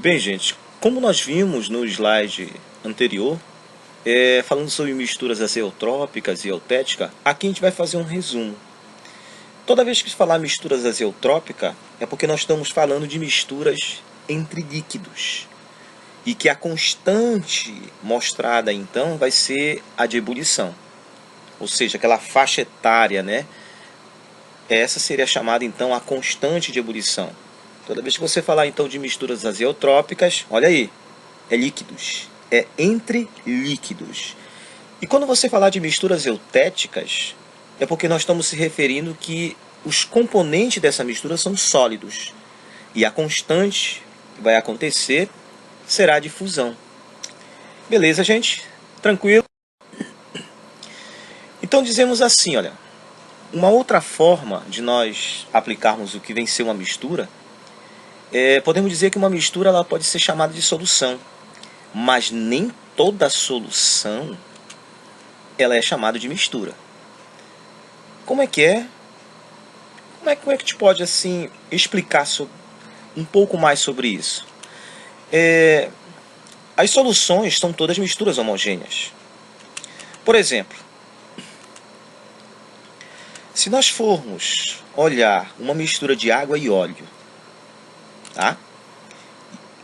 Bem, gente, como nós vimos no slide anterior, falando sobre misturas azeotrópicas e eutéticas, aqui a gente vai fazer um resumo. Toda vez que falar misturas azeotrópicas, é porque nós estamos falando de misturas entre líquidos. E que a constante mostrada, então, vai ser a de ebulição. Ou seja, aquela faixa etária, né? Essa seria chamada, então, a constante de ebulição. Toda vez que você falar, então, de misturas azeotrópicas, olha aí, é líquidos. É entre líquidos. E quando você falar de misturas eutéticas, é porque nós estamos se referindo que os componentes dessa mistura são sólidos. E a constante que vai acontecer será a difusão. Beleza, gente? Tranquilo? Então dizemos assim, olha, uma outra forma de nós aplicarmos o que vem ser uma mistura, podemos dizer que uma mistura ela pode ser chamada de solução, mas nem toda solução ela é chamada de mistura. Como é que é? Como é que a gente pode assim explicar um pouco mais sobre isso? As soluções são todas misturas homogêneas. Por exemplo, se nós formos olhar uma mistura de água e óleo, tá?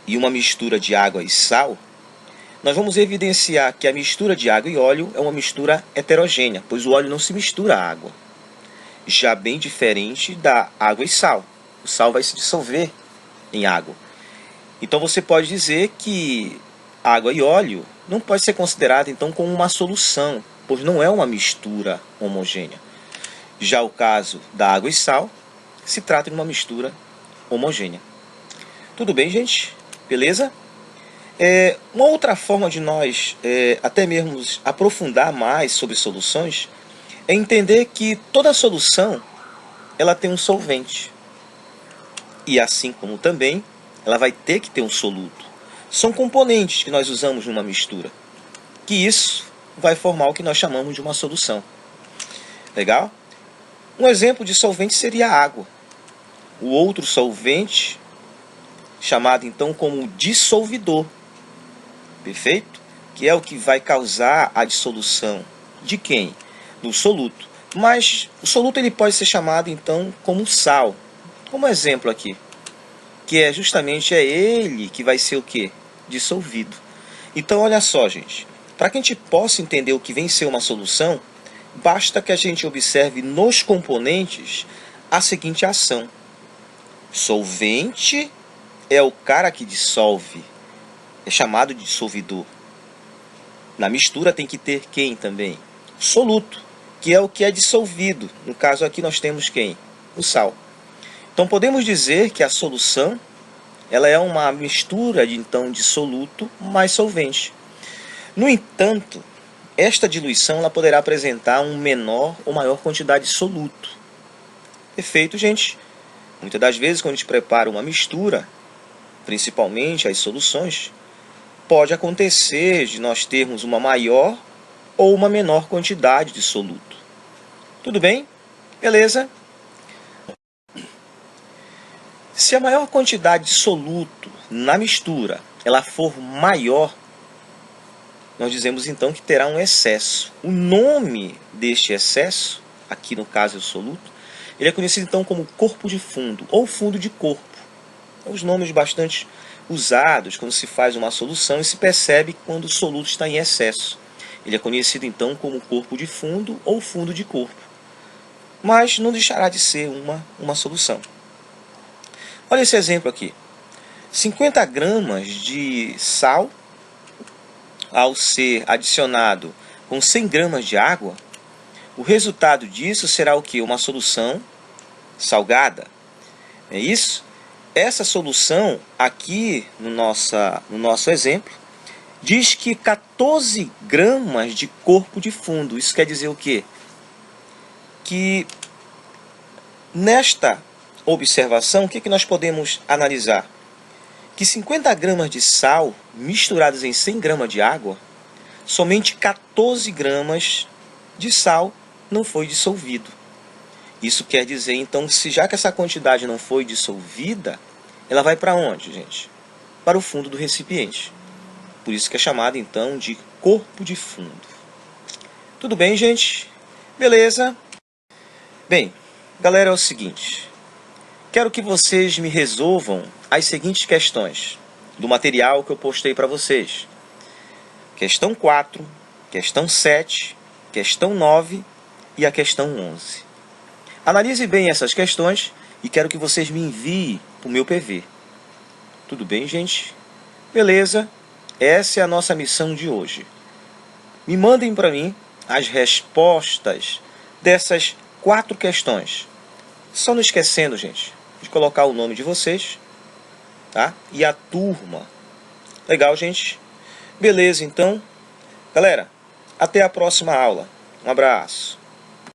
E uma mistura de água e sal, nós vamos evidenciar que a mistura de água e óleo é uma mistura heterogênea, pois o óleo não se mistura à água. Já bem diferente da água e sal. O sal vai se dissolver em água. Então você pode dizer que água e óleo não pode ser considerado então como uma solução, pois não é uma mistura homogênea. Já o caso da água e sal se trata de uma mistura homogênea. Tudo bem, gente? Beleza? Uma outra forma de nós até mesmo aprofundar mais sobre soluções é entender que toda solução ela tem um solvente. E assim como também ela vai ter que ter um soluto. São componentes que nós usamos numa mistura. Que isso vai formar o que nós chamamos de uma solução. Legal? Um exemplo de solvente seria a água. O outro solvente, chamado então como dissolvidor. Perfeito? Que é o que vai causar a dissolução. De quem? Do soluto. Mas o soluto ele pode ser chamado então como sal. Como exemplo aqui. Que é justamente ele que vai ser o quê? Dissolvido. Então olha só, gente. Para que a gente possa entender o que vem ser uma solução, basta que a gente observe nos componentes a seguinte ação. Solvente é o cara que dissolve. É chamado de dissolvidor. Na mistura tem que ter quem também? Soluto, que é o que é dissolvido. No caso aqui nós temos quem? O sal. Então podemos dizer que a solução ela é uma mistura então de soluto mais solvente. No entanto, esta diluição ela poderá apresentar uma menor ou maior quantidade de soluto. Perfeito, gente? Muitas das vezes quando a gente prepara uma mistura, principalmente as soluções, pode acontecer de nós termos uma maior ou uma menor quantidade de soluto. Tudo bem? Beleza? Se a maior quantidade de soluto na mistura ela for maior, nós dizemos então que terá um excesso. O nome deste excesso, aqui no caso é o soluto, ele é conhecido então como corpo de fundo ou fundo de corpo. São os nomes bastante usados quando se faz uma solução e se percebe quando o soluto está em excesso. Ele é conhecido então como corpo de fundo ou fundo de corpo. Mas não deixará de ser uma solução. Olha esse exemplo aqui. 50 gramas de sal, ao ser adicionado com 100 gramas de água, o resultado disso será o quê? Uma solução salgada. É isso? Essa solução aqui no nosso exemplo diz que 14 gramas de corpo de fundo. Isso quer dizer o quê? Que nesta observação, o que nós podemos analisar? Que 50 gramas de sal misturados em 100 gramas de água, somente 14 gramas de sal não foi dissolvido. Isso quer dizer, então, que já que essa quantidade não foi dissolvida, ela vai para onde, gente? para o fundo do recipiente. Por isso que é chamado, então, de corpo de fundo. Tudo bem, gente? Beleza? Bem, galera, é o seguinte. Quero que vocês me resolvam as seguintes questões do material que eu postei para vocês. Questão 4, questão 7, questão 9 e a questão 11. Analise bem essas questões e quero que vocês me enviem para o meu PV. Tudo bem, gente? Beleza? Essa é a nossa missão de hoje. Me mandem para mim as respostas dessas 4 questões. Só não esquecendo, gente, de colocar o nome de vocês, tá? E a turma. Legal, gente? Beleza, então. Galera, até a próxima aula. Um abraço.